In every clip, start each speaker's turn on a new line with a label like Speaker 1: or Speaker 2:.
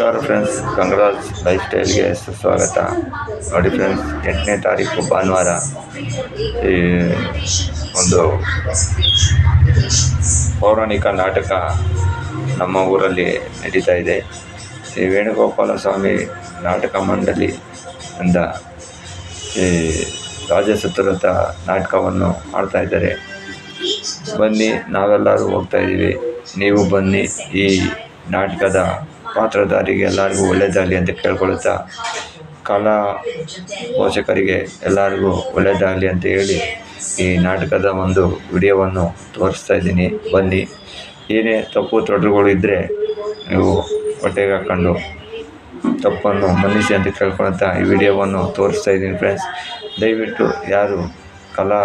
Speaker 1: ನಮಸ್ಕಾರ friends, Gangaraj life ಸ್ಟೈಲ್ಗೆ ಸುಸ್ವಾಗತ. ನೋಡಿ ಫ್ರೆಂಡ್ಸ್, 8ನೇ ತಾರೀಕು ಭಾನುವಾರ ಈ ಒಂದು ಪೌರಾಣಿಕ ನಾಟಕ ನಮ್ಮ ಊರಲ್ಲಿ ನಡೀತಾ ಇದೆ. ಶ್ರೀ ವೇಣುಗೋಪಾಲ ಸ್ವಾಮಿ ನಾಟಕ ಮಂಡಳಿ ಇಂದ ಈ ರಾಜಸತುರಥ ನಾಟಕವನ್ನು ಮಾಡ್ತಾ ಇದ್ದಾರೆ. ಬನ್ನಿ, ನಾವೆಲ್ಲರೂ ಹೋಗ್ತಾ ಇದ್ದೀವಿ, ನೀವು ಬನ್ನಿ. ಈ ನಾಟಕದ ಪಾತ್ರಧಾರಿಗೆ ಎಲ್ಲರಿಗೂ ಒಳ್ಳೆಯದಾಗಲಿ ಅಂತ ಕೇಳ್ಕೊಳುತ್ತಾ, ಕಲಾ ಪೋಷಕರಿಗೆ ಎಲ್ಲರಿಗೂ ಒಳ್ಳೆಯದಾಗಲಿ ಅಂತ ಹೇಳಿ ಈ ನಾಟಕದ ಒಂದು ವಿಡಿಯೋವನ್ನು ತೋರಿಸ್ತಾ ಇದ್ದೀನಿ. ಬನ್ನಿ, ಏನೇ ತಪ್ಪು ತೊಡರುಗಳು ಇದ್ದರೆ ನೀವು ಹೊಟ್ಟೆಗೆ ಹಾಕ್ಕೊಂಡು ತಪ್ಪನ್ನು ಮನ್ನಿಸಿ ಅಂತ ಕೇಳ್ಕೊಳುತ್ತಾ ಈ ವಿಡಿಯೋವನ್ನು ತೋರಿಸ್ತಾ ಇದ್ದೀನಿ ಫ್ರೆಂಡ್ಸ್. ದಯವಿಟ್ಟು ಯಾರು ಕಲಾ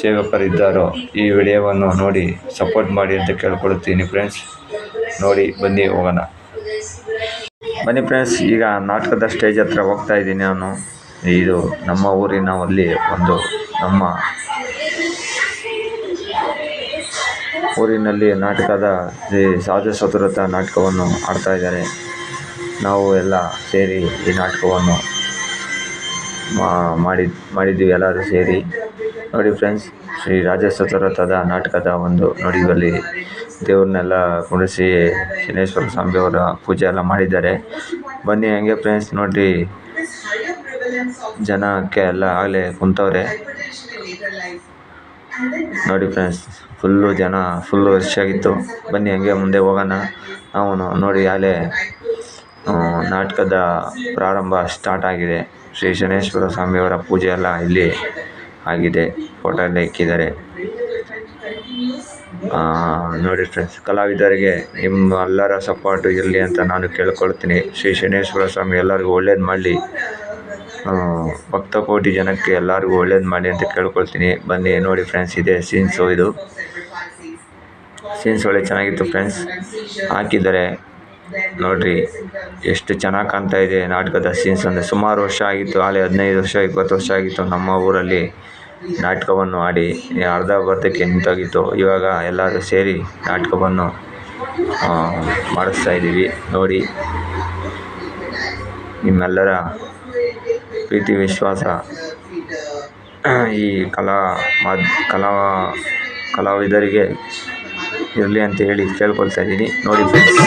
Speaker 1: ಸೇವಕರಿದ್ದಾರೋ ಈ ವಿಡಿಯೋವನ್ನು ನೋಡಿ ಸಪೋರ್ಟ್ ಮಾಡಿ ಅಂತ ಕೇಳ್ಕೊಳ್ತೀನಿ ಫ್ರೆಂಡ್ಸ್. ನೋಡಿ, ಬನ್ನಿ ಹೋಗೋಣ. ಬನ್ನಿ ಫ್ರೆಂಡ್ಸ್, ಈಗ ನಾಟಕದ ಸ್ಟೇಜ್ ಹತ್ರ ಹೋಗ್ತಾ ಇದ್ದೀನಿ ನಾನು. ಇದು ನಮ್ಮ ಊರಿನಲ್ಲಿ ನಮ್ಮ ಊರಿನಲ್ಲಿ ನಾಟಕದ ರಾಜಸತುರಥ ನಾಟಕವನ್ನು ಆಡ್ತಾ ಇದ್ದಾರೆ. ನಾವು ಎಲ್ಲ ಸೇರಿ ಈ ನಾಟಕವನ್ನು ಮಾಡಿದ್ದೀವಿ, ಎಲ್ಲರೂ ಸೇರಿ. ನೋಡಿ ಫ್ರೆಂಡ್ಸ್, ಶ್ರೀ ರಾಜಸತುರಥದ ನಾಟಕದ ನೋಡಿ ಇಲ್ಲಿ ದೇವ್ರನ್ನೆಲ್ಲ ಕುಣಿಸಿ ಶನೇಶ್ವರ ಸ್ವಾಮಿಯವರ ಪೂಜೆ ಎಲ್ಲ ಮಾಡಿದ್ದಾರೆ. ಬನ್ನಿ ಹಂಗೆ ಫ್ರೆಂಡ್ಸ್, ನೋಡಿರಿ, ಜನಕ್ಕೆ ಎಲ್ಲ ಆಗಲೇ ಕುಂತವ್ರೆ. ನೋಡಿ ಫ್ರೆಂಡ್ಸ್, ಫುಲ್ಲು ರಶ್ ಆಗಿತ್ತು. ಬನ್ನಿ ಹಂಗೆ ಮುಂದೆ ಹೋಗೋಣ. ನಾವು ನೋಡಿ ಆಗಲೇ ನಾಟಕದ ಪ್ರಾರಂಭ ಸ್ಟಾರ್ಟ್ ಆಗಿದೆ. ಶ್ರೀ ಶನೇಶ್ವರ ಸ್ವಾಮಿಯವರ ಪೂಜೆ ಎಲ್ಲ ಇಲ್ಲಿ ಆಗಿದೆ. ಫೋಟೋ ಎಲ್ಲ ಇಕ್ಕಿದ್ದಾರೆ. ನೋಡಿ ಫ್ರೆಂಡ್ಸ್, ಕಲಾವಿದರಿಗೆ ನಿಮ್ಮೆಲ್ಲರ ಸಪೋರ್ಟು ಇರಲಿ ಅಂತ ನಾನು ಕೇಳ್ಕೊಳ್ತೀನಿ. ಶ್ರೀ ಶನೇಶ್ವರ ಸ್ವಾಮಿ ಎಲ್ಲರಿಗೂ ಒಳ್ಳೇದು ಮಾಡಲಿ, ಭಕ್ತಕೋಟಿ ಜನಕ್ಕೆ ಎಲ್ಲರಿಗೂ ಒಳ್ಳೇದು ಮಾಡಿ ಅಂತ ಕೇಳ್ಕೊಳ್ತೀನಿ. ಬನ್ನಿ ನೋಡಿ ಫ್ರೆಂಡ್ಸ್, ಇದೆ ಸೀನ್ಸ್ ಒಳ್ಳೆ ಚೆನ್ನಾಗಿತ್ತು ಫ್ರೆಂಡ್ಸ್, ಹಾಕಿದ್ದಾರೆ. ನೋಡಿರಿ ಎಷ್ಟು ಚೆನ್ನಾಗಿ ಕಾಣ್ತಾ ಇದೆ ನಾಟಕದ ಸೀನ್ಸ್. ಅಂದರೆ ಸುಮಾರು ವರ್ಷ ಆಗಿತ್ತು, ಆಗಲೇ 15 ವರ್ಷ 20 ವರ್ಷ ಆಗಿತ್ತು ನಮ್ಮ ಊರಲ್ಲಿ ನಾಟಕವನ್ನು ಆಡಿ. ಅರ್ಧಕ್ಕೆ ನಿಂತೋಗಿತ್ತು. ಇವಾಗ ಎಲ್ಲರೂ ಸೇರಿ ನಾಟಕವನ್ನು ಮಾಡಿಸ್ತಾ ಇದ್ದೀವಿ. ನೋಡಿ, ನಿಮ್ಮೆಲ್ಲರ ಪ್ರೀತಿ ವಿಶ್ವಾಸ ಈ ಕಲಾವಿದರಿಗೆ ಇರಲಿ ಅಂತ ಹೇಳಿ ಕೇಳ್ಕೊಳ್ತಾ ಇದ್ದೀನಿ. ನೋಡಿ ಫ್ರೆಂಡ್ಸ್.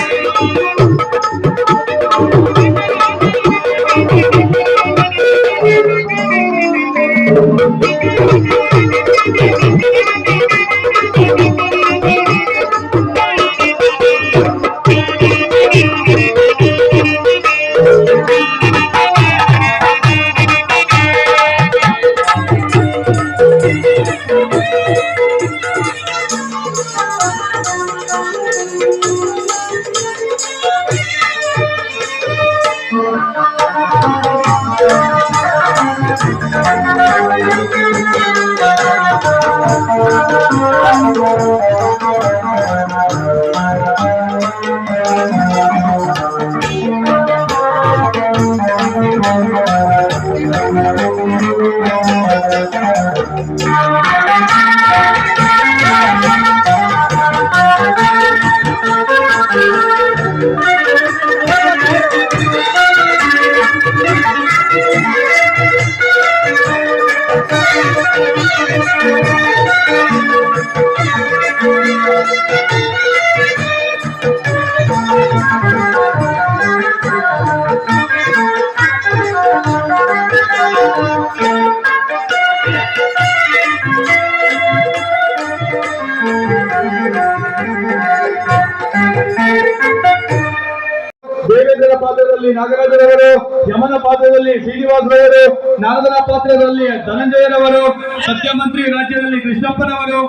Speaker 1: ದೇವೇಂದ್ರನ ಪಾತ್ರದಲ್ಲಿ ನಾಗರಾಜರವರು, ಯಮನ ಪಾತ್ರದಲ್ಲಿ ಶ್ರೀನಿವಾಸರವರು, ನಾರದನ ಪಾತ್ರದಲ್ಲಿ ಧನಂಜಯರವರು, ಸತ್ಯಮಂತ್ರಿ ರಾಜ್ಯದಲ್ಲಿ ಕೃಷ್ಣಪ್ಪನವರು,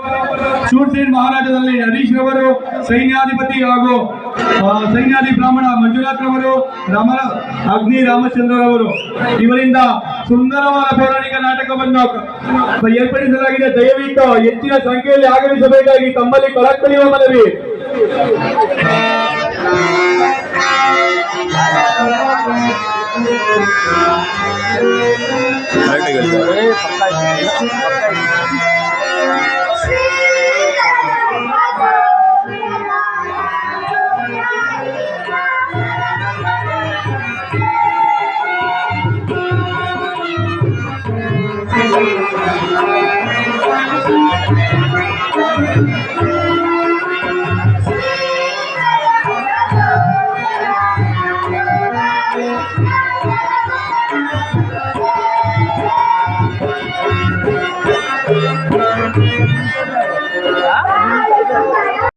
Speaker 1: ಶೂರ್ಸೇನ್ ಮಹಾರಾಜದಲ್ಲಿ ಹರೀಶ್ ರವರು, ಸೈನ್ಯಾಧಿಪತಿ ಹಾಗೂ ಸೈನ್ಯಾಧಿ ಬ್ರಾಹ್ಮಣ ಮಂಜುನಾಥ್ ರವರು, ಅಗ್ನಿ ರಾಮಚಂದ್ರರವರು ಇವರಿಂದ ಸುಂದರವಾದ ಪೌರಾಣಿಕ ನಾಟಕವನ್ನು ಏರ್ಪಡಿಸಲಾಗಿದೆ. ದಯವಿಟ್ಟು ಹೆಚ್ಚಿನ ಸಂಖ್ಯೆಯಲ್ಲಿ ಆಗಮಿಸಬೇಕಾಗಿ ತಮ್ಮಲ್ಲಿ ಕಳಕಳಿಯುವ ಮನವಿ.